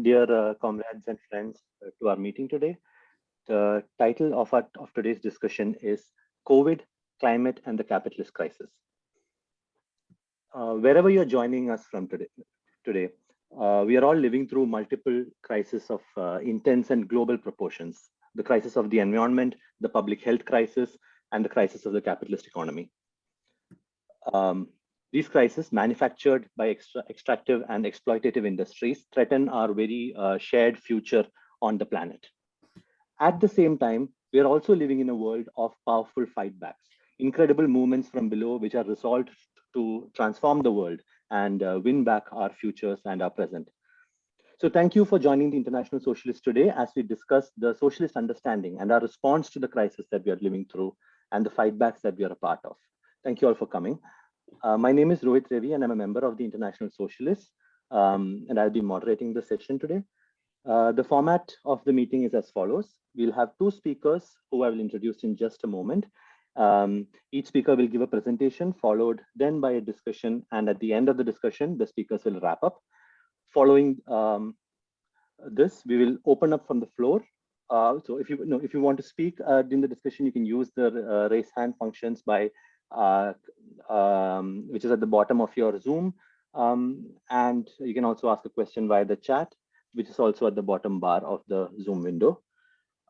Dear comrades and friends, to our meeting today. The title of today's discussion is COVID, Climate and the Capitalist Crisis. Wherever you're joining us from today, we are all living through multiple crises of intense and global proportions. The crisis of the environment, the public health crisis, and the crisis of the capitalist economy. These crises, manufactured by extractive and exploitative industries, threaten our very shared future on the planet. At the same time, we are also living in a world of powerful fightbacks, incredible movements from below which are resolved to transform the world and win back our futures and our present. So thank you for joining the International Socialists today as we discuss the socialist understanding and our response to the crisis that we are living through and the fightbacks that we are a part of. Thank you all for coming. My name is Rohit Revi and I'm a member of the International Socialists, and I'll be moderating the session today. The format of the meeting is as follows. We'll have two speakers who I will introduce in just a moment. Each speaker will give a presentation followed then by a discussion, and at the end of the discussion, the speakers will wrap up. Following this, we will open up from the floor. So if you want to speak in the discussion, you can use the raise hand functions by which is at the bottom of your Zoom, and you can also ask a question via the chat, which is also at the bottom bar of the Zoom window.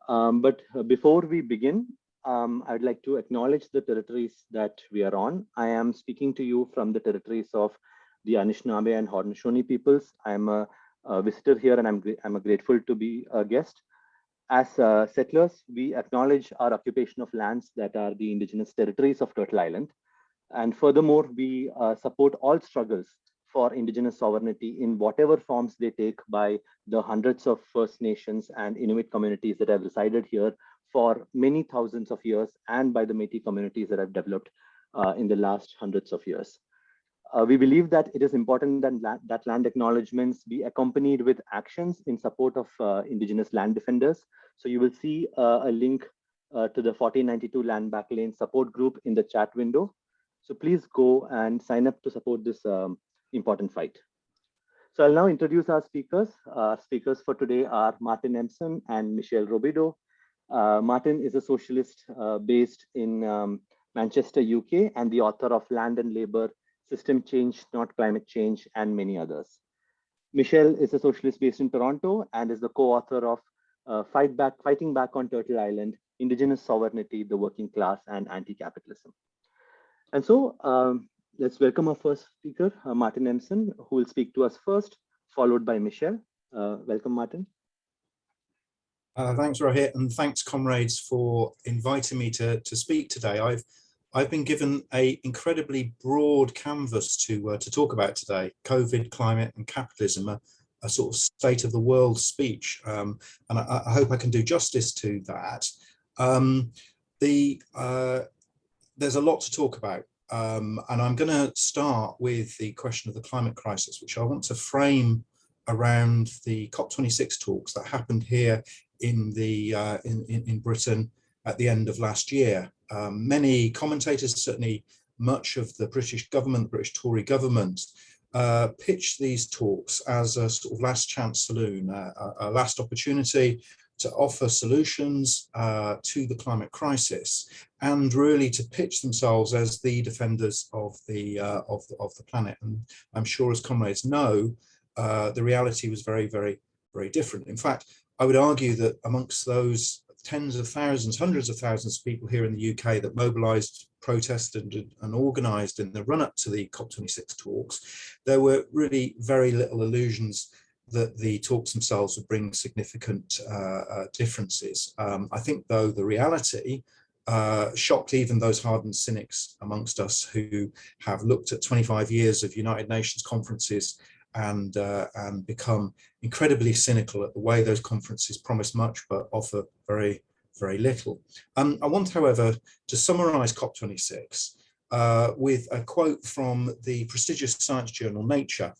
But before we begin, I'd like to acknowledge the territories that we are on. I am speaking to you from the territories of the Anishinaabe and Haudenosaunee peoples. I'm a visitor here and I'm grateful to be a guest. As settlers, we acknowledge our occupation of lands that are the indigenous territories of Turtle Island. And furthermore, we support all struggles for indigenous sovereignty in whatever forms they take by the hundreds of First Nations and Inuit communities that have resided here for many thousands of years, and by the Métis communities that have developed in the last hundreds of years. We believe that it is important that land acknowledgements be accompanied with actions in support of indigenous land defenders. So you will see a link to the 1492 Land Back Lane support group in the chat window. So please go and sign up to support this important fight. So I'll now introduce our speakers. Speakers for today are Martin Empson and Michelle Robidoux. Martin is a socialist based in Manchester, UK, and the author of Land and Labor, System Change, Not Climate Change, and many others. Michelle is a socialist based in Toronto and is the co-author of Fighting Back on Turtle Island, Indigenous Sovereignty, the Working Class, and Anti-Capitalism. And so let's welcome our first speaker, Martin Empson, who will speak to us first, followed by Michelle. Welcome, Martin. Thanks, Rohit, and thanks, comrades, for inviting me to speak today. I've been given an incredibly broad canvas to talk about today: COVID, climate, and capitalism, a sort of state of the world speech, and I hope I can do justice to that. There's a lot to talk about, and I'm going to start with the question of the climate crisis, which I want to frame around the COP26 talks that happened here in Britain at the end of last year. Many commentators, certainly much of the British government, British Tory government, pitched these talks as a sort of last chance saloon, a last opportunity to offer solutions to the climate crisis, and really to pitch themselves as the defenders of the planet. And I'm sure, as comrades know, the reality was very, very, very different. In fact, I would argue that amongst those tens of thousands, hundreds of thousands of people here in the UK that mobilised, protested and organised in the run-up to the COP26 talks, there were really very little illusions that the talks themselves would bring significant differences. I think, though, the reality shocked even those hardened cynics amongst us who have looked at 25 years of United Nations conferences and become incredibly cynical at the way those conferences promise much but offer very, very little. I want, however, to summarise COP26 with a quote from the prestigious science journal Nature.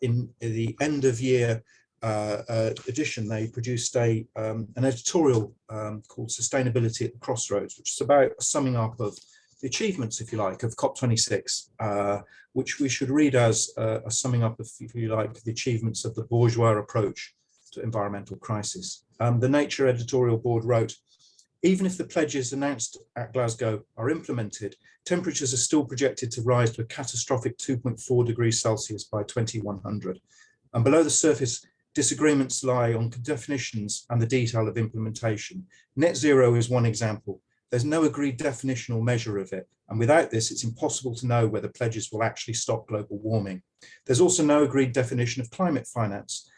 In the end of year edition, they produced an editorial called Sustainability at the Crossroads, which is about a summing up of achievements, if you like, of COP26, which we should read as a summing up of, if you like, the achievements of the bourgeois approach to environmental crisis. The Nature editorial board wrote, even if the pledges announced at Glasgow are implemented, temperatures are still projected to rise to a catastrophic 2.4 degrees Celsius by 2100. And below the surface, disagreements lie on definitions and the detail of implementation. Net zero is one example. There's no agreed definition or measure of it. And without this, it's impossible to know whether pledges will actually stop global warming. There's also no agreed definition of climate finance,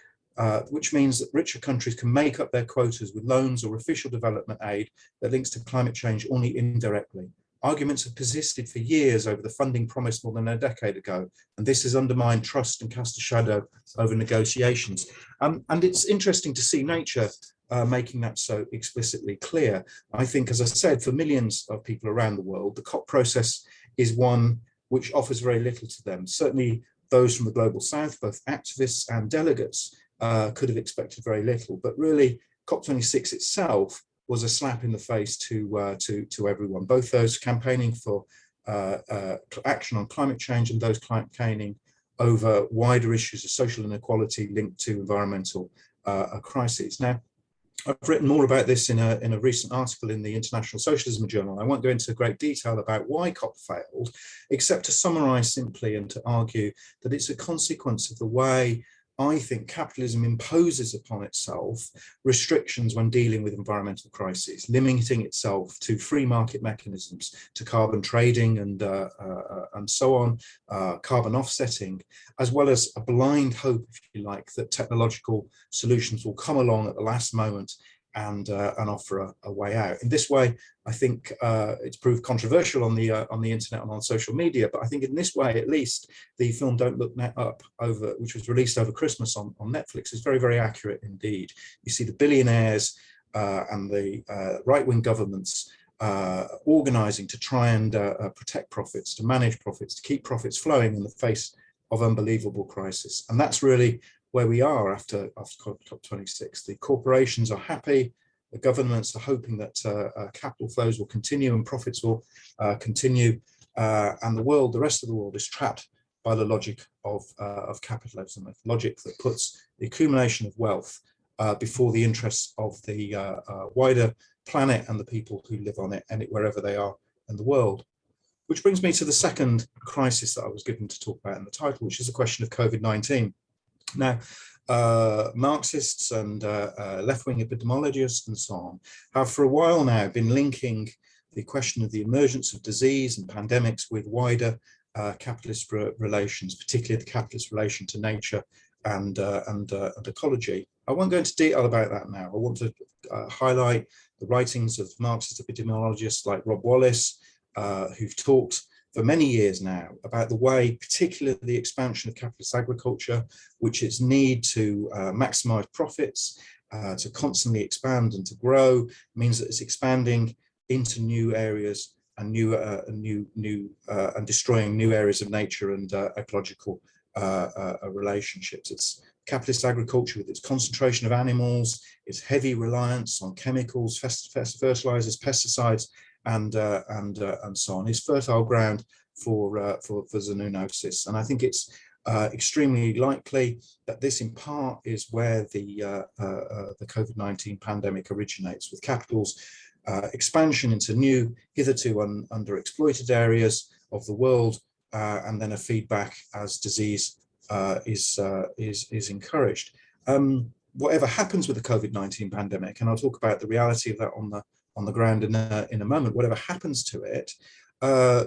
which means that richer countries can make up their quotas with loans or official development aid that links to climate change only indirectly. Arguments have persisted for years over the funding promised more than a decade ago, and this has undermined trust and cast a shadow over negotiations. And it's interesting to see Nature making that so explicitly clear. I think, as I said, for millions of people around the world, the COP process is one which offers very little to them. Certainly those from the global south, both activists and delegates, could have expected very little, but really COP26 itself was a slap in the face to everyone, both those campaigning for action on climate change and those campaigning over wider issues of social inequality linked to environmental crises. Now, I've written more about this in a recent article in the International Socialism journal. I won't go into great detail about why COP failed, except to summarize simply and to argue that it's a consequence of the way I think capitalism imposes upon itself restrictions when dealing with environmental crises, limiting itself to free market mechanisms, to carbon trading and so on, carbon offsetting, as well as a blind hope, if you like, that technological solutions will come along at the last moment and offer a way out. In this way, I think it's proved controversial on the internet and on social media, but I think in this way, at least, the film Don't Look Up, which was released over Christmas on Netflix, is very, very accurate indeed. You see the billionaires and the right-wing governments organizing to try and protect profits, to manage profits, to keep profits flowing in the face of unbelievable crisis. And that's really where we are after COP26. The corporations are happy, the governments are hoping that capital flows will continue and profits will continue, and the rest of the world is trapped by the logic of capitalism, a logic that puts the accumulation of wealth before the interests of the wider planet and the people who live on it, and wherever they are in the world. Which brings me to the second crisis that I was given to talk about in the title, which is the question of COVID-19. Now, Marxists and left-wing epidemiologists and so on have for a while now been linking the question of the emergence of disease and pandemics with wider capitalist relations, particularly the capitalist relation to nature and ecology. I won't go into detail about that now. I want to highlight the writings of Marxist epidemiologists like Rob Wallace, who've talked for many years now about the way, particularly the expansion of capitalist agriculture, which its need to maximize profits, to constantly expand and to grow, means that it's expanding into new areas and and destroying new areas of nature and ecological relationships. It's capitalist agriculture with its concentration of animals, its heavy reliance on chemicals, fertilizers, pesticides, and so on, is fertile ground for zoonosis. And I think it's extremely likely that this, in part, is where the COVID-19 pandemic originates, with capital's expansion into new, hitherto underexploited areas of the world, and then a feedback as disease is encouraged. Whatever happens with the COVID-19 pandemic, and I'll talk about the reality of that on the ground in a moment, whatever happens to it,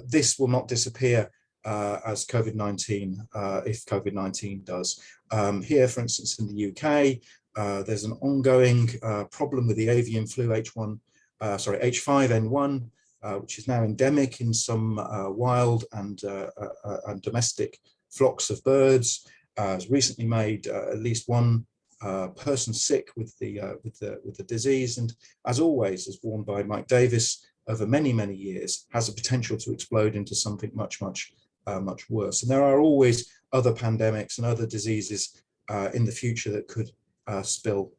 this will not disappear as COVID-19, if COVID-19 does. Here, for instance, in the UK, there's an ongoing problem with the avian flu H5N1, which is now endemic in some wild and domestic flocks of birds. Has recently made at least one person sick with the disease, and as always, as warned by Mike Davis over many years, has the potential to explode into something much worse. And there are always other pandemics and other diseases in the future that could spill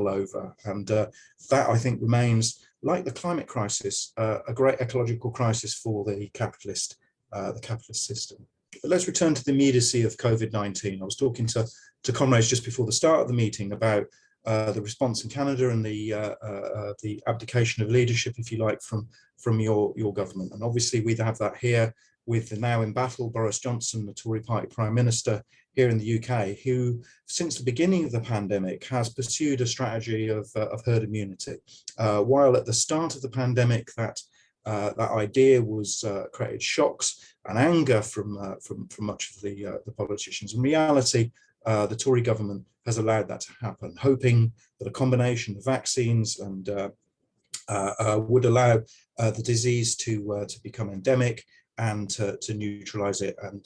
over. And that, I think, remains, like the climate crisis, a great ecological crisis for the capitalist system. But let's return to the immediacy of COVID-19. I was talking to comrades just before the start of the meeting about the response in Canada and the abdication of leadership, if you like, from your government. And obviously we have that here with the now in battle Boris Johnson, the Tory party Prime Minister here in the UK, who since the beginning of the pandemic has pursued a strategy of herd immunity. While at the start of the pandemic that idea was created shocks and anger from much of the politicians. In reality, the Tory government has allowed that to happen, hoping that a combination of vaccines and would allow the disease to become endemic and to neutralize it and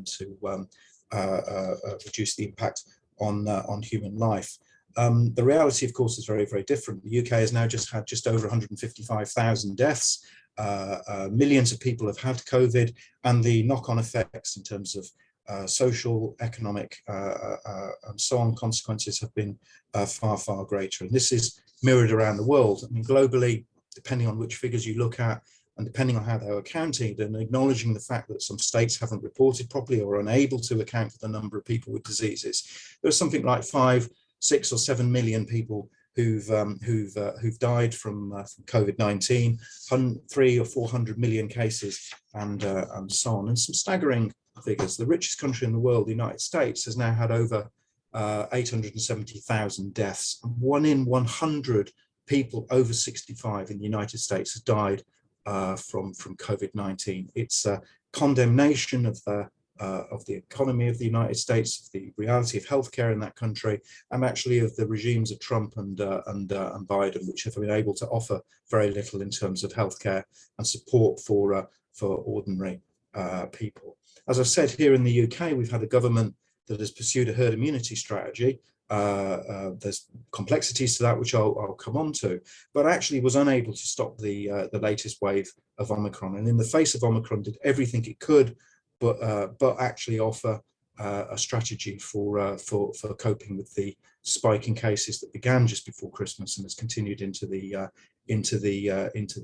to reduce the impact on human life. The reality, of course, is very, very different. The UK has now just had just over 155,000 deaths. Millions of people have had COVID, and the knock-on effects in terms of social, economic, and so on consequences have been far, far greater. And this is mirrored around the world. I mean, globally, depending on which figures you look at, and depending on how they're accounted, and acknowledging the fact that some states haven't reported properly or are unable to account for the number of people with diseases, there's something like 5, 6 or 7 million people who've died from COVID-19, 300 or 400 million cases, and so on. And some staggering figures. The richest country in the world, the United States, has now had over 870,000 deaths. 1 in 100 people over 65 in the United States has died from COVID-19. It's a condemnation of the economy of the United States, of the reality of healthcare in that country, and actually of the regimes of Trump and Biden, which have been able to offer very little in terms of healthcare and support for ordinary people. As I said, here in the UK, we've had a government that has pursued a herd immunity strategy. There's complexities to that, which I'll come on to, but actually was unable to stop the latest wave of Omicron. And in the face of Omicron, did everything it could, but actually offer a strategy for coping with the spike in cases that began just before Christmas and has continued into the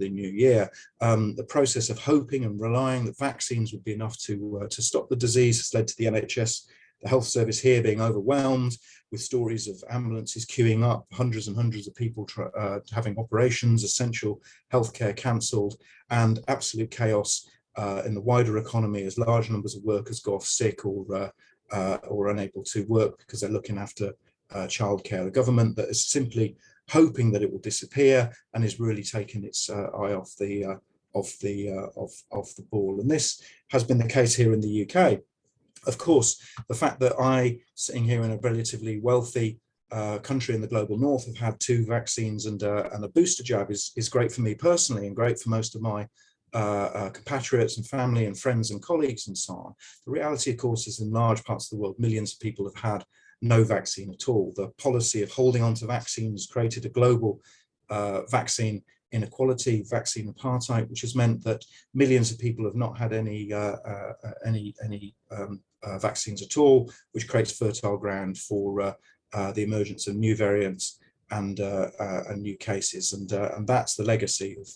new year. The process of hoping and relying that vaccines would be enough to stop the disease has led to the NHS, the health service here, being overwhelmed with stories of ambulances queuing up, hundreds and hundreds of people having operations, essential healthcare cancelled, and absolute chaos in the wider economy as large numbers of workers go off sick or unable to work because they're looking after childcare. The government that is simply hoping that it will disappear and is really taking its eye off the ball. And this has been the case here in the UK. Of course, the fact that I, sitting here in a relatively wealthy country in the global north, have had 2 vaccines and a booster jab is great for me personally, and great for most of my compatriots and family and friends and colleagues and so on. The reality, of course, is in large parts of the world, millions of people have had no vaccine at all. The policy of holding on to vaccines created a global vaccine inequality, vaccine apartheid, which has meant that millions of people have not had any vaccines at all, which creates fertile ground for the emergence of new variants and new cases. And that's the legacy of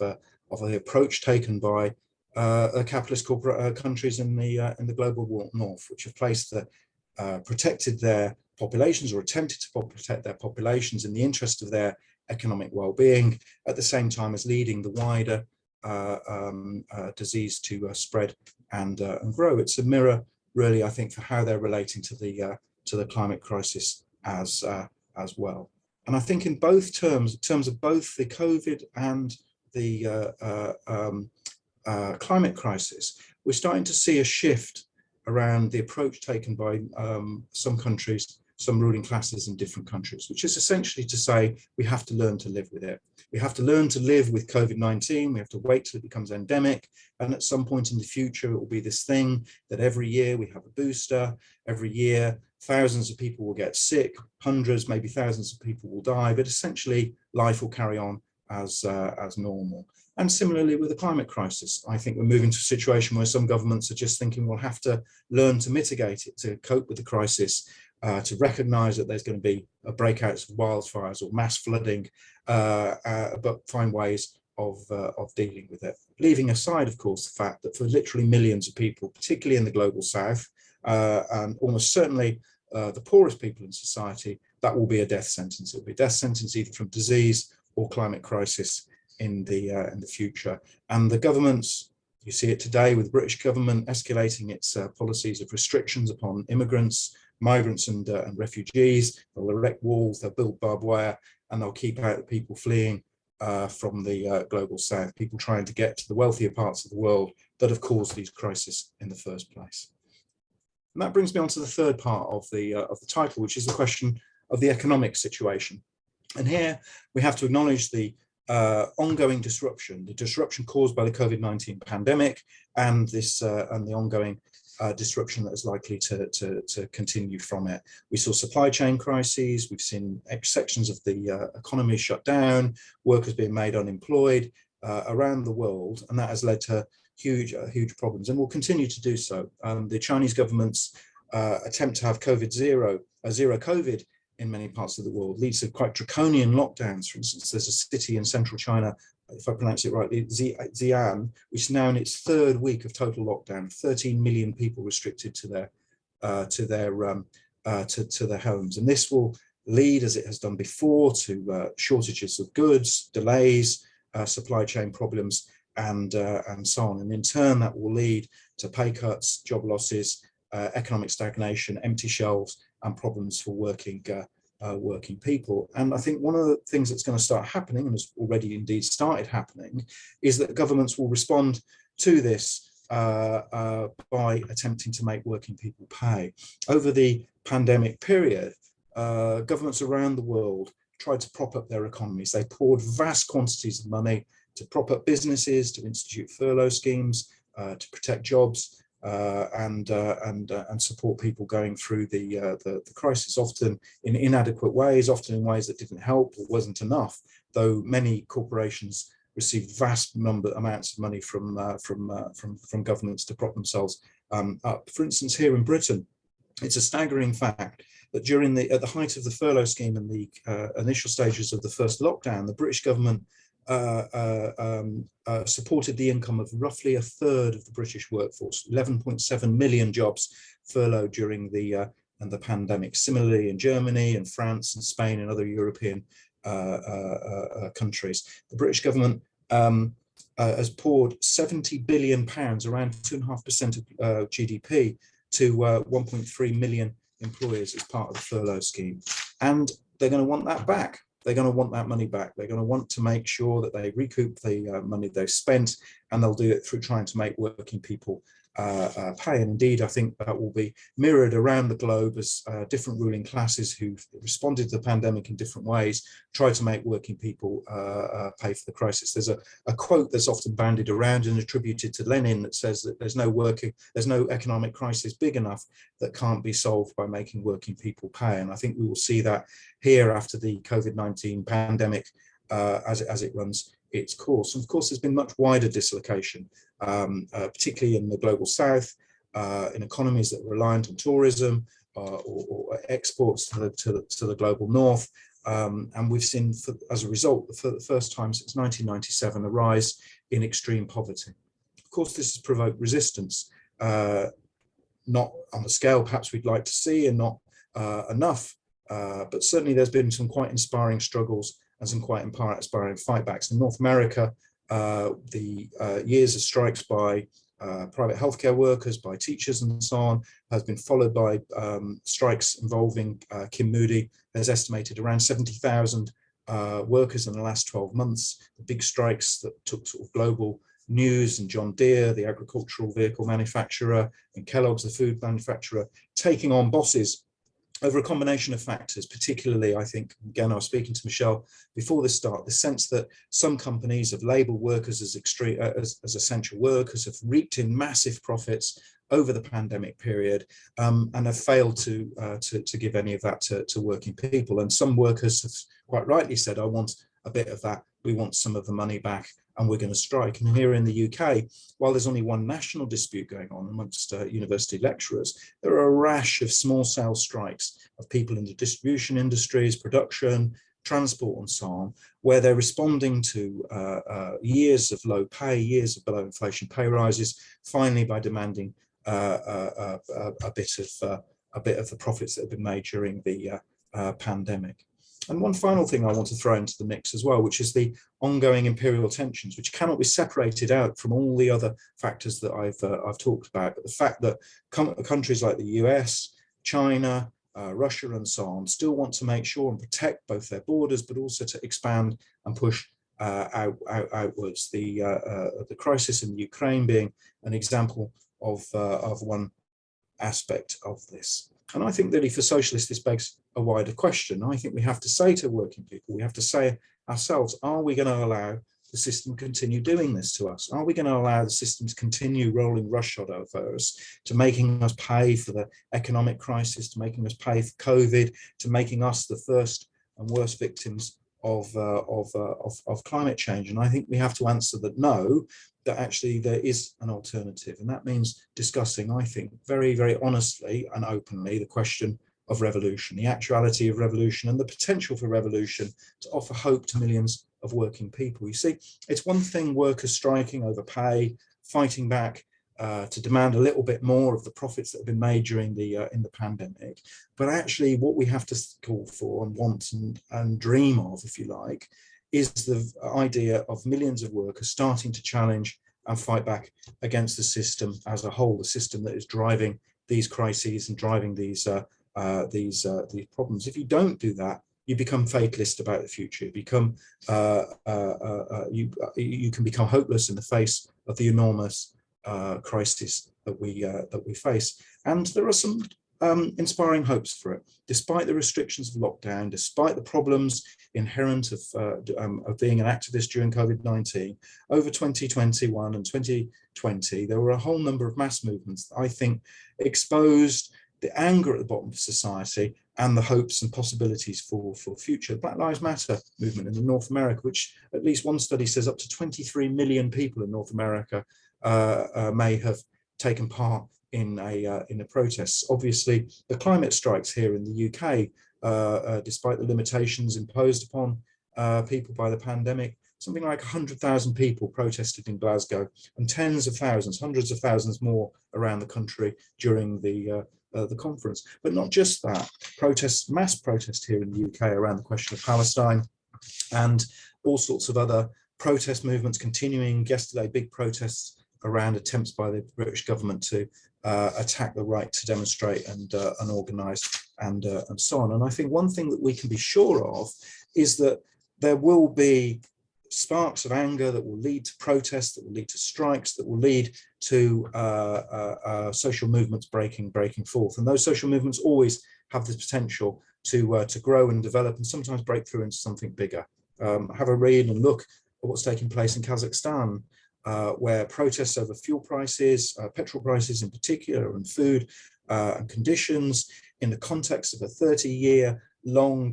the approach taken by capitalist corporate countries in the global north, which have protected their populations, or attempted to protect their populations in the interest of their economic well-being, at the same time as leading the wider disease to spread and grow. It's a mirror, really, I think, for how they're relating to the climate crisis as well. And I think in terms of both the COVID and the climate crisis, we're starting to see a shift around the approach taken by some countries, some ruling classes in different countries, which is essentially to say we have to learn to live with it. We have to learn to live with COVID-19. We have to wait till it becomes endemic. And at some point in the future, it will be this thing that every year we have a booster. Every year, thousands of people will get sick, hundreds, maybe thousands of people will die, but essentially life will carry on as normal. And similarly with the climate crisis, I think we're moving to a situation where some governments are just thinking we'll have to learn to mitigate it, to cope with the crisis to recognise that there's going to be a breakouts of wildfires or mass flooding, but find ways of dealing with it. Leaving aside, of course, the fact that for literally millions of people, particularly in the global south, and almost certainly the poorest people in society, that will be a death sentence. It will be a death sentence either from disease or climate crisis in the future. And the governments, you see it today with the British government escalating its policies of restrictions upon immigrants, migrants and refugees. They'll erect walls, they'll build barbed wire, and they'll keep out the people fleeing from the global south, people trying to get to the wealthier parts of the world that have caused these crises in the first place. And that brings me on to the third part of the title, which is the question of the economic situation. And here we have to acknowledge the ongoing disruption, the disruption caused by the COVID-19 pandemic, and this and the ongoing disruption that is likely to continue from it. We saw supply chain crises, we've seen sections of the economy shut down, workers being made unemployed around the world, and that has led to huge problems and will continue to do so. The Chinese government's attempt to have zero COVID in many parts of the world leads to quite draconian lockdowns. For instance, there's a city in central China, if I pronounce it rightly, Xi'an, which is now in its third week of total lockdown. 13 million people restricted to their homes, and this will lead, as it has done before, to shortages of goods, delays, supply chain problems, and so on. And in turn, that will lead to pay cuts, job losses, economic stagnation, empty shelves, and problems for working people. And I think one of the things that's going to start happening, and has already indeed started happening, is that governments will respond to this by attempting to make working people pay. Over the pandemic period, governments around the world tried to prop up their economies. They poured vast quantities of money to prop up businesses, to institute furlough schemes, to protect jobs, and support people going through the crisis, often in inadequate ways, often in ways that didn't help or wasn't enough, though many corporations received vast amounts of money from governments to prop themselves up. For instance, here in Britain, it's a staggering fact that at the height of the furlough scheme and the initial stages of the first lockdown, the British government supported the income of roughly a third of the British workforce. 11.7 million jobs furloughed during the pandemic. Similarly, in Germany and France and Spain and other European countries, the British government has poured £70 billion, around 2.5% of GDP, to 1.3 million employers as part of the furlough scheme. And they're going to want that back. They're going to want that money back. They're going to want to make sure that they recoup the money they've spent, and they'll do it through trying to make working people pay. And indeed, I think that will be mirrored around the globe as different ruling classes who've responded to the pandemic in different ways try to make working people pay for the crisis. There's a quote that's often bandied around and attributed to Lenin that says that there's no economic crisis big enough that can't be solved by making working people pay. And I think we will see that here after the COVID-19 pandemic as it runs its course. And of course, there's been much wider dislocation, particularly in the global south, in economies that are reliant on tourism or exports to the global north. And we've seen, as a result, for the first time since 1997, a rise in extreme poverty. Of course, this has provoked resistance, not on the scale perhaps we'd like to see, and not enough, but certainly there's been some quite inspiring struggles and some quite inspiring fightbacks. In North America, the years of strikes by private healthcare workers, by teachers and so on, has been followed by strikes involving, Kim Moody has estimated, around 70,000 workers in the last 12 months. The big strikes that took sort of global news, and John Deere, the agricultural vehicle manufacturer, and Kellogg's, the food manufacturer, taking on bosses over a combination of factors. Particularly, I think, again, I was speaking to Michelle before this start, the sense that some companies have labelled workers as essential workers, have reaped in massive profits over the pandemic period, and have failed to give any of that to working people. And some workers have quite rightly said, I want a bit of that, we want some of the money back and we're going to strike. And here in the UK, while there's only one national dispute going on amongst university lecturers, there are a rash of small-scale strikes of people in the distribution industries, production, transport and so on, where they're responding to years of low pay, years of below inflation pay rises, finally by demanding a bit of the profits that have been made during the pandemic. And one final thing I want to throw into the mix as well, which is the ongoing imperial tensions, which cannot be separated out from all the other factors that I've talked about. But the fact that countries like the US, China, Russia and so on still want to make sure and protect both their borders, but also to expand and push outwards. The crisis in the Ukraine being an example of one aspect of this. And I think really for socialists, this begs a wider question. I think we have to say to working people, we have to say ourselves, are we going to allow the system to continue doing this to us? Are we going to allow the system to continue rolling roughshod over us, to making us pay for the economic crisis, to making us pay for COVID, to making us the first and worst victims of climate change? And I think we have to answer that no, that actually there is an alternative. And that means discussing, I think, very, very honestly and openly the question of revolution, the actuality of revolution and the potential for revolution to offer hope to millions of working people. You see, it's one thing workers striking over pay, fighting back to demand a little bit more of the profits that have been made during the in the pandemic. But actually what we have to call for and want and dream of, if you like, is the idea of millions of workers starting to challenge and fight back against the system as a whole, the system that is driving these crises and driving these problems. If you don't do that, you become fatalist about the future. You become you can become hopeless in the face of the enormous crisis that we face. And there are some inspiring hopes for it, despite the restrictions of lockdown, despite the problems inherent of being an activist during COVID-19. Over 2021 and 2020, there were a whole number of mass movements that I think exposed the anger at the bottom of society and the hopes and possibilities for future. Black Lives Matter movement in North America, which at least one study says up to 23 million people in North America may have taken part in a protest. Obviously, the climate strikes here in the UK, despite the limitations imposed upon people by the pandemic, something like 100,000 people protested in Glasgow, and tens of thousands, hundreds of thousands more around the country during the conference. But not just that, mass protests here in the UK around the question of Palestine, and all sorts of other protest movements continuing. Yesterday, big protests around attempts by the British government to attack the right to demonstrate and organise and so on. And I think one thing that we can be sure of is that there will be sparks of anger that will lead to protests, that will lead to strikes, that will lead to social movements breaking forth. And those social movements always have the potential to grow and develop and sometimes break through into something bigger. Have a read and look at what's taking place in Kazakhstan, where protests over fuel prices, petrol prices in particular, and food and conditions in the context of a 30-year-long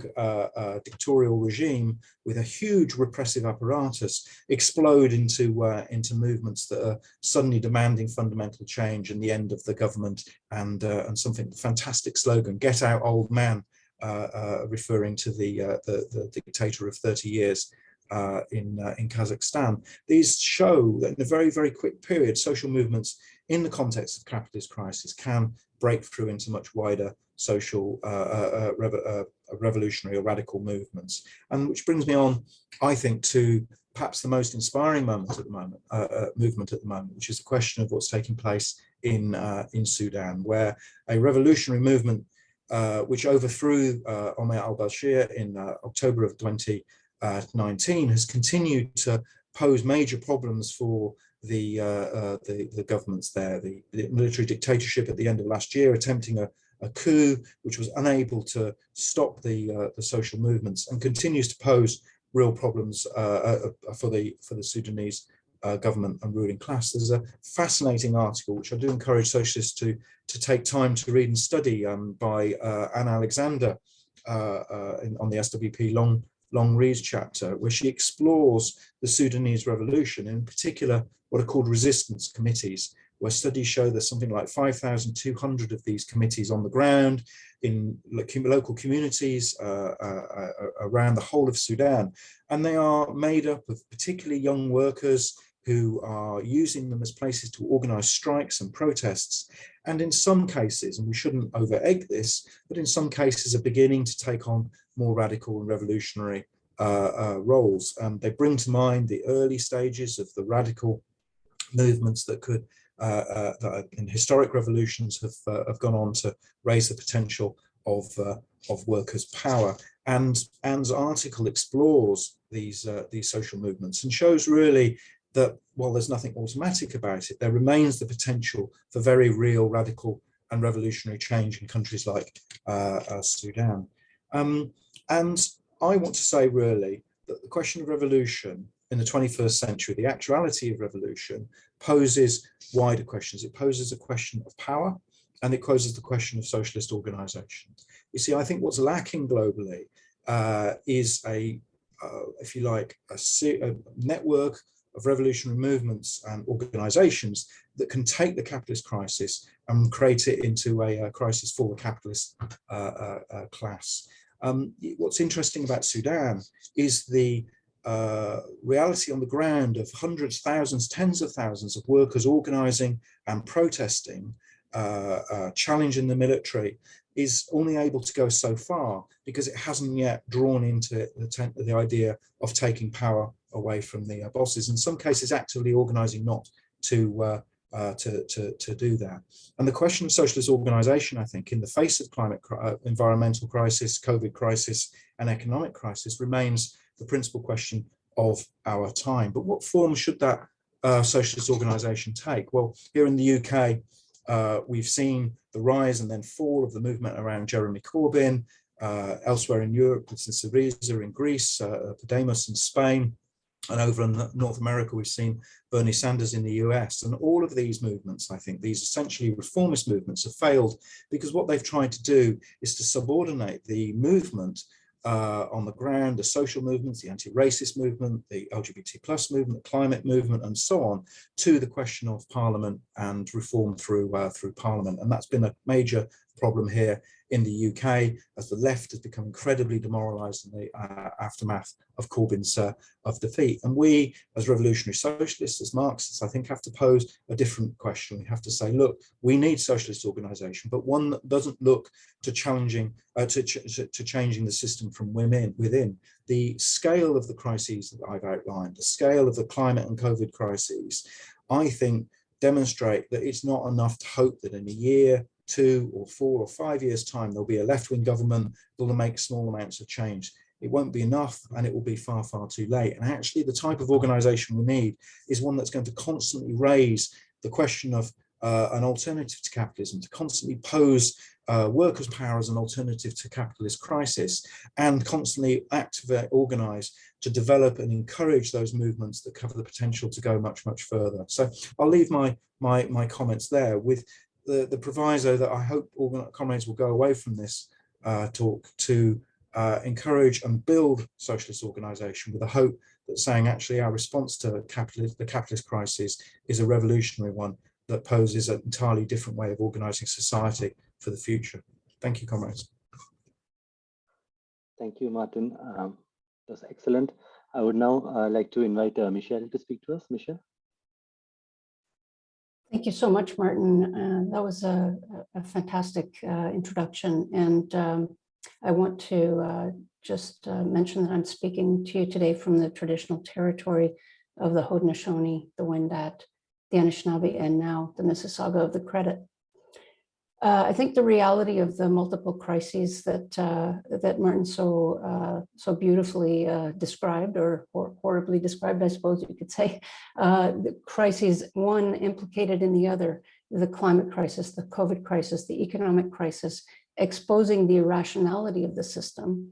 dictatorial regime with a huge repressive apparatus explode into movements that are suddenly demanding fundamental change and the end of the government and something fantastic slogan, "Get out, old man," referring to the dictator of 30 years. In Kazakhstan. These show that in a very, very quick period, social movements in the context of capitalist crisis can break through into much wider social revolutionary or radical movements. And which brings me on, I think, to perhaps the most inspiring movement at the moment, which is the question of what's taking place in Sudan, where a revolutionary movement which overthrew Omar al-Bashir in October of 2019 has continued to pose major problems for the governments there. The military dictatorship at the end of last year attempting a coup which was unable to stop the social movements and continues to pose real problems for the Sudanese government and ruling class. There's a fascinating article which I do encourage socialists to take time to read and study by Anne Alexander on the SWP long long Ree's chapter, where she explores the Sudanese revolution, in particular what are called resistance committees, where studies show there's something like 5,200 of these committees on the ground in local communities around the whole of Sudan. And they are made up of particularly young workers who are using them as places to organize strikes and protests. And in some cases, and we shouldn't over-egg this, but in some cases are beginning to take on more radical and revolutionary roles. They bring to mind the early stages of the radical movements that could, that in historic revolutions have gone on to raise the potential of workers' power. And Anne's article explores these social movements and shows really that while there's nothing automatic about it, there remains the potential for very real, radical and revolutionary change in countries like Sudan. And I want to say really that the question of revolution in the 21st century, the actuality of revolution, poses wider questions. It poses a question of power, and it poses the question of socialist organization. You see, I think what's lacking globally is if you like, a network of revolutionary movements and organizations that can take the capitalist crisis and create it into a crisis for the capitalist class. What's interesting about Sudan is the reality on the ground of hundreds, thousands, tens of thousands of workers organizing and protesting, challenging the military, is only able to go so far because it hasn't yet drawn into the idea of taking power away from the bosses, in some cases actively organizing not to do that. And the question of socialist organization, I think, in the face of environmental crisis, COVID crisis, and economic crisis remains the principal question of our time. But what form should that socialist organization take? Well, here in the UK, we've seen the rise and then fall of the movement around Jeremy Corbyn. Elsewhere in Europe, it's in Syriza in Greece, Podemos in Spain, and over in North America, we've seen Bernie Sanders in the US. And all of these movements, I think, these essentially reformist movements, have failed because what they've tried to do is to subordinate the movement on the ground, the social movements, the anti-racist movement, the LGBT plus movement, the climate movement, and so on, to the question of Parliament and reform through Parliament. And that's been a major problem here in the UK, as the left has become incredibly demoralised in the aftermath of Corbyn's defeat. And we, as revolutionary socialists, as Marxists, I think have to pose a different question. We have to say, look, we need socialist organisation, but one that doesn't look to challenging, to changing the system from within. The scale of the crises that I've outlined, the scale of the climate and COVID crises, I think demonstrate that it's not enough to hope that in a year, 2 or 4 or 5 years' time, there'll be a left-wing government that will make small amounts of change. It won't be enough, and it will be far, far too late. And actually, the type of organisation we need is one that's going to constantly raise the question of an alternative to capitalism, to constantly pose workers' power as an alternative to capitalist crisis, and constantly activate, organise to develop and encourage those movements that cover the potential to go much, much further. So I'll leave my comments there with the proviso that I hope comrades will go away from this talk to encourage and build socialist organisation with a hope that saying actually our response to the capitalist crisis is a revolutionary one that poses an entirely different way of organising society for the future. Thank you, comrades. Thank you, Martin. That's excellent. I would now like to invite Michelle to speak to us. Michelle. Thank you so much, Martin. That was a fantastic introduction. And I want to just mention that I'm speaking to you today from the traditional territory of the Haudenosaunee, the Wendat, the Anishinaabe, and now the Mississauga of the Credit. I think the reality of the multiple crises that Martin so beautifully described, or horribly described, I suppose you could say, the crises, one implicated in the other, the climate crisis, the COVID crisis, the economic crisis, exposing the irrationality of the system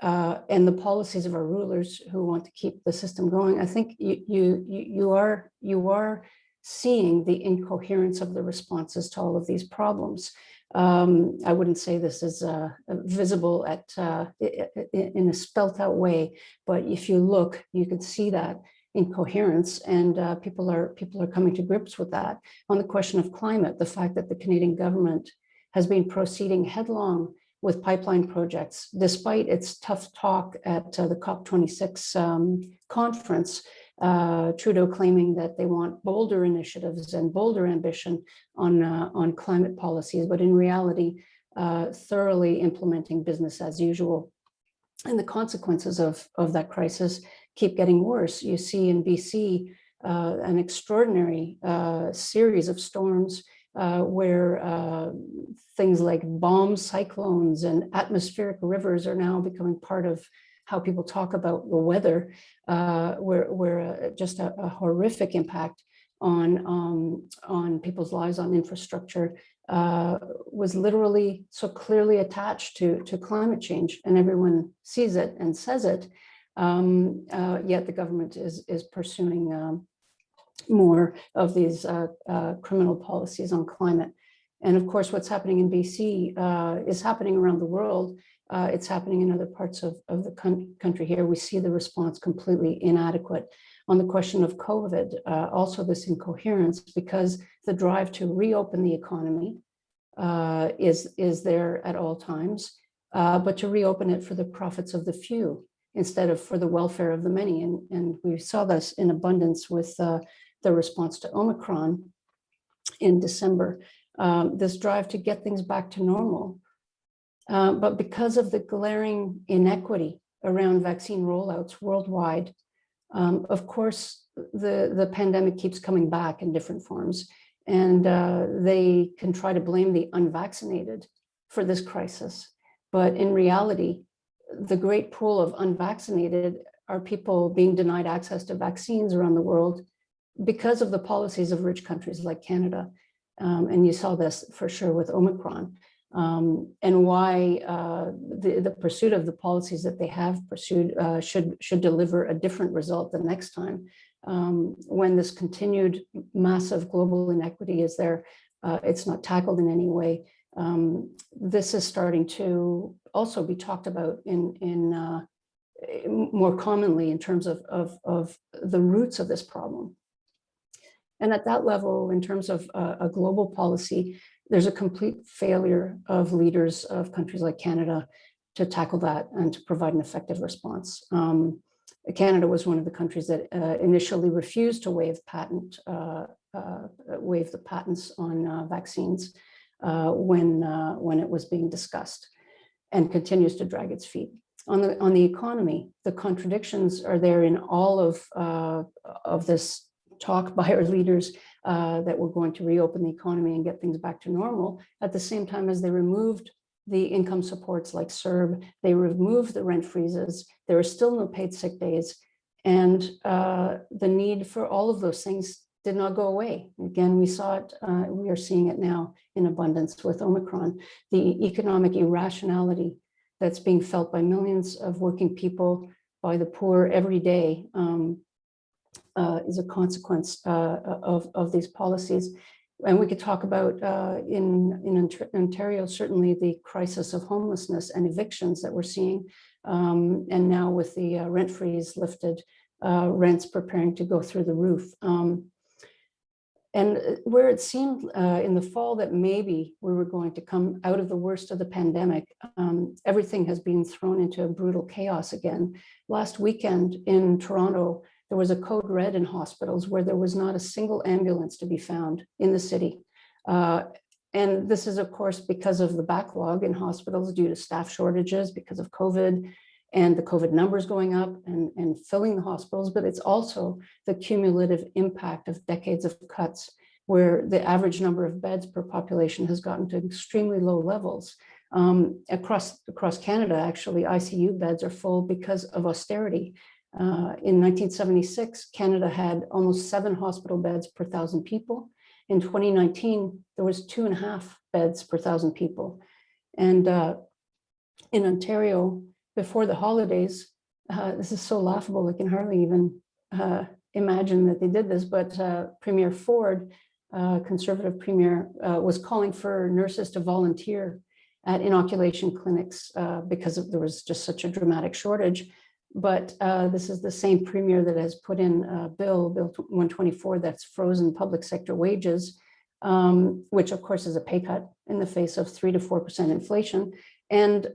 and the policies of our rulers who want to keep the system going. I think you are seeing the incoherence of the responses to all of these problems. I wouldn't say this is visible in a spelt out way, but if you look, you can see that incoherence, and people are coming to grips with that. On the question of climate, the fact that the Canadian government has been proceeding headlong with pipeline projects, despite its tough talk at the COP26 conference, Trudeau claiming that they want bolder initiatives and bolder ambition on climate policies, but in reality, thoroughly implementing business as usual. And the consequences of that crisis keep getting worse. You see in BC an extraordinary series of storms where things like bomb cyclones and atmospheric rivers are now becoming part of how people talk about the weather, where just a horrific impact on people's lives, on infrastructure, was literally so clearly attached to climate change, and everyone sees it and says it. Yet the government is pursuing more of these criminal policies on climate. And of course, what's happening in BC is happening around the world. It's happening in other parts of the country here. We see the response completely inadequate. On the question of COVID, also this incoherence, because the drive to reopen the economy is there at all times, but to reopen it for the profits of the few instead of for the welfare of the many. And we saw this in abundance with the response to Omicron in December, this drive to get things back to normal. But because of the glaring inequity around vaccine rollouts worldwide, of course, the pandemic keeps coming back in different forms, and they can try to blame the unvaccinated for this crisis. But in reality, the great pool of unvaccinated are people being denied access to vaccines around the world because of the policies of rich countries like Canada. And you saw this for sure with Omicron. And why the pursuit of the policies that they have pursued should deliver a different result the next time. When this continued massive global inequity is there, it's not tackled in any way. This is starting to also be talked about in more commonly in terms of the roots of this problem. And at that level, in terms of a global policy, there's a complete failure of leaders of countries like Canada to tackle that and to provide an effective response. Canada was one of the countries that initially refused to waive the patents on vaccines when it was being discussed, and continues to drag its feet. On the economy, the contradictions are there in all of this talk by our leaders that we're going to reopen the economy and get things back to normal, at the same time as they removed the income supports like CERB, they removed the rent freezes, there are still no paid sick days, and the need for all of those things did not go away. Again, we saw it, we are seeing it now in abundance with Omicron. The economic irrationality that's being felt by millions of working people, by the poor every day, is a consequence of these policies. And we could talk about in Ontario, certainly the crisis of homelessness and evictions that we're seeing. And now with the rent freeze lifted, rents preparing to go through the roof. And where it seemed in the fall that maybe we were going to come out of the worst of the pandemic, everything has been thrown into a brutal chaos again. Last weekend in Toronto, there was a code red in hospitals where there was not a single ambulance to be found in the city. And this is, of course, because of the backlog in hospitals due to staff shortages because of COVID and the COVID numbers going up and filling the hospitals, but it's also the cumulative impact of decades of cuts where the average number of beds per population has gotten to extremely low levels. Across Canada, actually, ICU beds are full because of austerity. In 1976, Canada had almost 7 hospital beds per 1,000 people. In 2019, there was 2.5 beds per 1,000 people. And in Ontario, before the holidays, this is so laughable, I can hardly even imagine that they did this, but Premier Ford conservative premier, was calling for nurses to volunteer at inoculation clinics because there was just such a dramatic shortage. But this is the same premier that has put in Bill 124, that's frozen public sector wages, which of course is a pay cut in the face of 3 to 4% inflation. And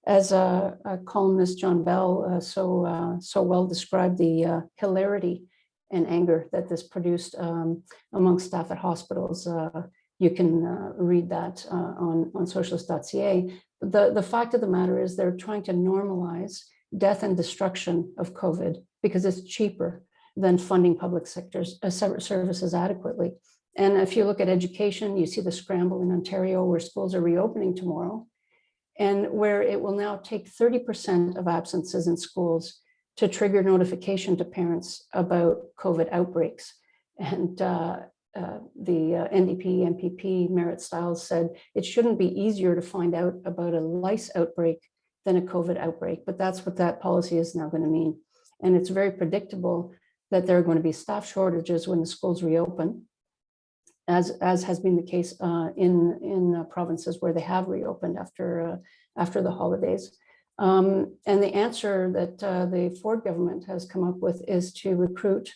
as a columnist, John Bell, so well described the hilarity and anger that this produced among staff at hospitals. You can read that on Socialist.Ca. The fact of the matter is they're trying to normalize death and destruction of COVID because it's cheaper than funding public sectors services adequately. And if you look at education, you see the scramble in Ontario where schools are reopening tomorrow, and where it will now take 30% of absences in schools to trigger notification to parents about COVID outbreaks. And the NDP MPP Merritt Stiles said it shouldn't be easier to find out about a lice outbreak than a COVID outbreak, but that's what that policy is now going to mean. And it's very predictable that there are going to be staff shortages when the schools reopen, as has been the case in provinces where they have reopened after the holidays. And the answer that the Ford government has come up with is to recruit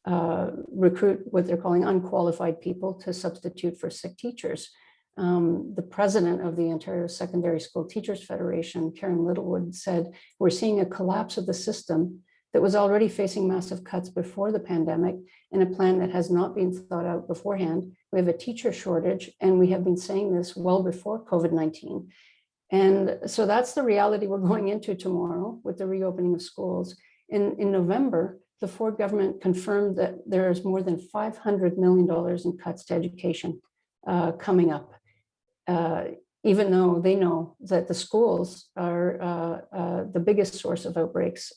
what they're calling unqualified people to substitute for sick teachers. The president of the Ontario Secondary School Teachers Federation, Karen Littlewood, said, "We're seeing a collapse of the system that was already facing massive cuts before the pandemic, and a plan that has not been thought out beforehand. We have a teacher shortage, and we have been saying this well before COVID-19. And so that's the reality we're going into tomorrow with the reopening of schools. In November, the Ford government confirmed that there is more than $500 million in cuts to education coming up, even though they know that the schools are the biggest source of outbreaks,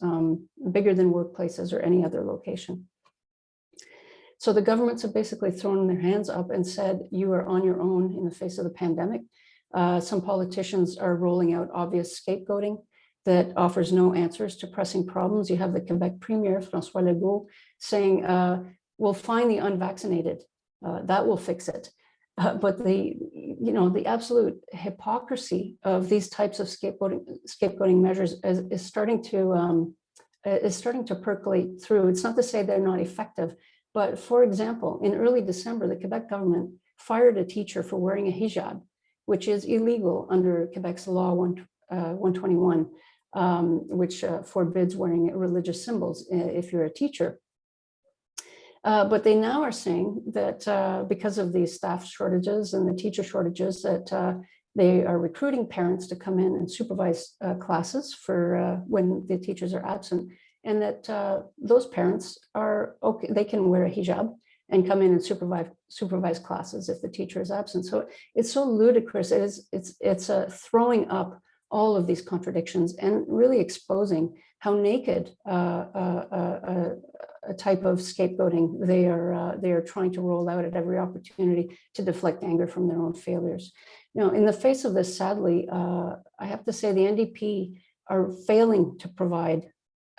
bigger than workplaces or any other location. So the governments have basically thrown their hands up and said, you are on your own in the face of the pandemic. Some politicians are rolling out obvious scapegoating that offers no answers to pressing problems. You have the Quebec Premier, François Legault, saying, we'll find the unvaccinated, that will fix it. But the absolute hypocrisy of these types of scapegoating measures is starting to percolate through. It's not to say they're not effective, but for example, in early December, the Quebec government fired a teacher for wearing a hijab, which is illegal under Quebec's law 121, which forbids wearing religious symbols if you're a teacher. But they now are saying that because of these staff shortages and the teacher shortages, that they are recruiting parents to come in and supervise classes for when the teachers are absent, and that those parents are okay, they can wear a hijab and come in and supervise classes if the teacher is absent. So it's so ludicrous. It's throwing up all of these contradictions and really exposing how naked a type of scapegoating they are trying to roll out at every opportunity to deflect anger from their own failures. Now, in the face of this, sadly, I have to say the NDP are failing to provide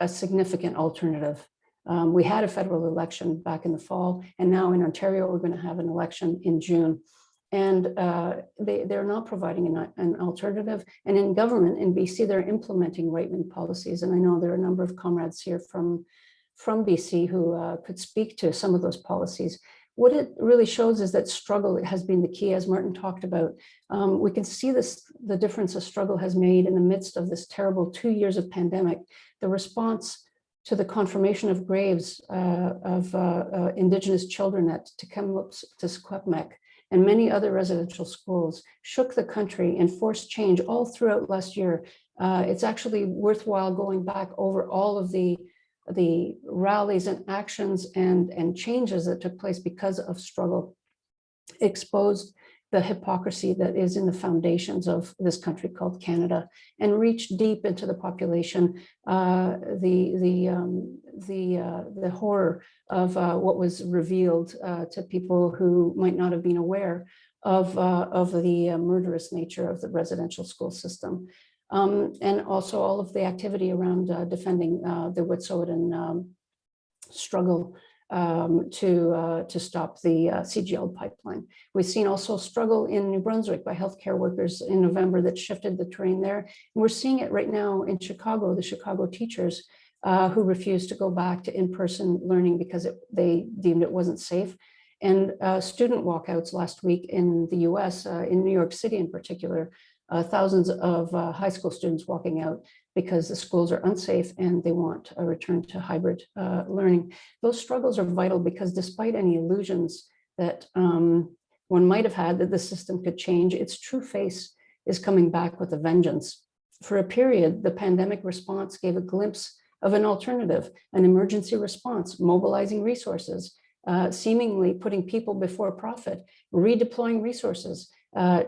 a significant alternative. We had a federal election back in the fall, and now in Ontario, we're going to have an election in June. And they're not providing an alternative. And in government in BC, they're implementing right-wing policies. And I know there are a number of comrades here from BC who could speak to some of those policies. What it really shows is that struggle has been the key, as Martin talked about. We can see the difference a struggle has made in the midst of this terrible 2 years of pandemic. The response to the confirmation of graves of Indigenous children at Tk'emlúps to Secwepemc and many other residential schools shook the country and forced change all throughout last year. It's actually worthwhile going back over all of the rallies and actions and changes that took place because of struggle, exposed the hypocrisy that is in the foundations of this country called Canada, and reached deep into the population, the horror of what was revealed to people who might not have been aware of the murderous nature of the residential school system. And also all of the activity around defending the Wet'suwet'en struggle to stop the CGL pipeline. We've seen also struggle in New Brunswick by healthcare workers in November that shifted the terrain there. And we're seeing it right now in Chicago, the Chicago teachers who refused to go back to in-person learning because they deemed it wasn't safe. And student walkouts last week in the US, in New York City in particular, thousands of high school students walking out because the schools are unsafe and they want a return to hybrid learning. Those struggles are vital because despite any illusions that one might have had that the system could change, its true face is coming back with a vengeance. For a period, the pandemic response gave a glimpse of an alternative, an emergency response, mobilizing resources, seemingly putting people before profit, redeploying resources,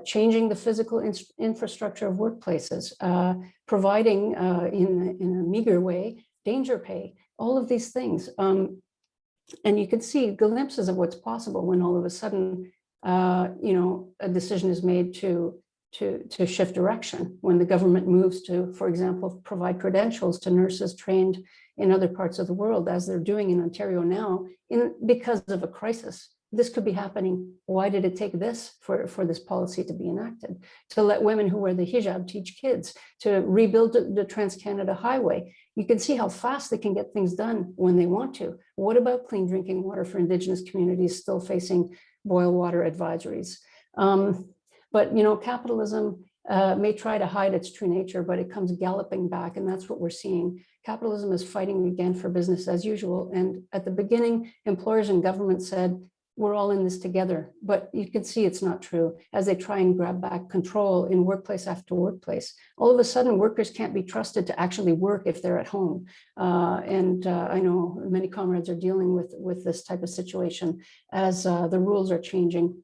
changing the physical infrastructure of workplaces, providing in a meager way, danger pay, all of these things. And you can see glimpses of what's possible when all of a sudden, a decision is made to shift direction, when the government moves to, for example, provide credentials to nurses trained in other parts of the world, as they're doing in Ontario now, because of a crisis. This could be happening. Why did it take this for this policy to be enacted? To let women who wear the hijab teach kids, to rebuild the Trans-Canada Highway. You can see how fast they can get things done when they want to. What about clean drinking water for Indigenous communities still facing boil water advisories? But capitalism may try to hide its true nature, but it comes galloping back, and that's what we're seeing. Capitalism is fighting again for business as usual. And at the beginning, employers and government said, we're all in this together, but you can see it's not true as they try and grab back control in workplace after workplace. All of a sudden, workers can't be trusted to actually work if they're at home. I know many comrades are dealing with this type of situation as the rules are changing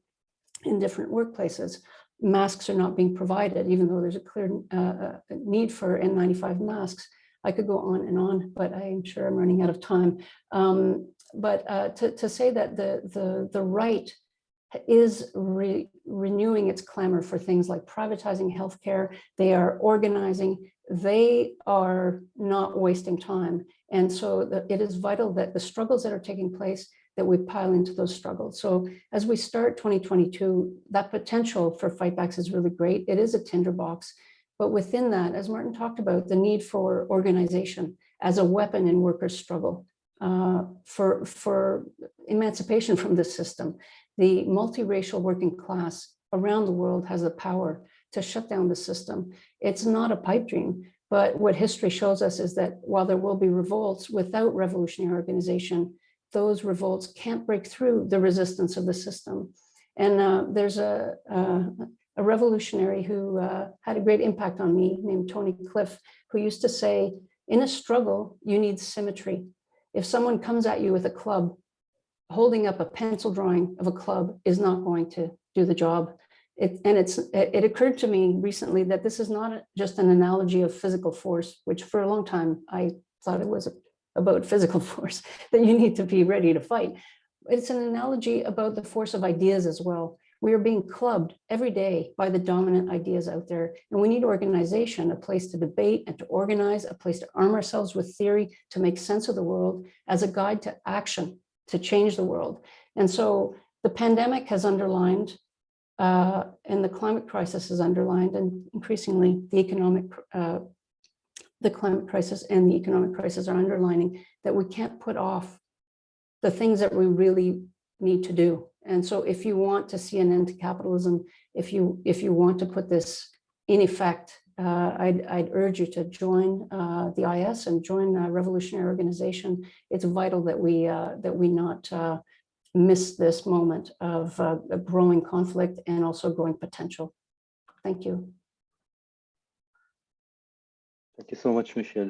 in different workplaces. Masks are not being provided, even though there's a clear need for N95 masks. I could go on, but I'm sure I'm running out of time. But to say that the right is renewing its clamor for things like privatizing healthcare, they are organizing, they are not wasting time. And so it is vital that the struggles that are taking place, that we pile into those struggles. So as we start 2022, that potential for fightbacks is really great. It is a tinderbox. But within that, as Martin talked about, the need for organization as a weapon in workers' struggle for emancipation from this system. The multiracial working class around the world has the power to shut down the system. It's not a pipe dream, but what history shows us is that while there will be revolts without revolutionary organization, those revolts can't break through the resistance of the system. And there's a revolutionary who had a great impact on me named Tony Cliff, who used to say, in a struggle, you need symmetry. If someone comes at you with a club, holding up a pencil drawing of a club is not going to do the job. It occurred to me recently that this is not just an analogy of physical force, which for a long time I thought it was about physical force, that you need to be ready to fight. It's an analogy about the force of ideas as well. We are being clubbed every day by the dominant ideas out there. And we need organization, a place to debate and to organize, a place to arm ourselves with theory, to make sense of the world as a guide to action, to change the world. And so the pandemic has underlined, and the climate crisis has underlined, and increasingly the climate crisis and the economic crisis are underlining that we can't put off the things that we really need to do. And so if you want to see an end to capitalism, if you want to put this in effect, I'd urge you to join the IS and join a revolutionary organization. It's vital that we not miss this moment of a growing conflict and also growing potential. Thank you. Thank you so much, Michelle.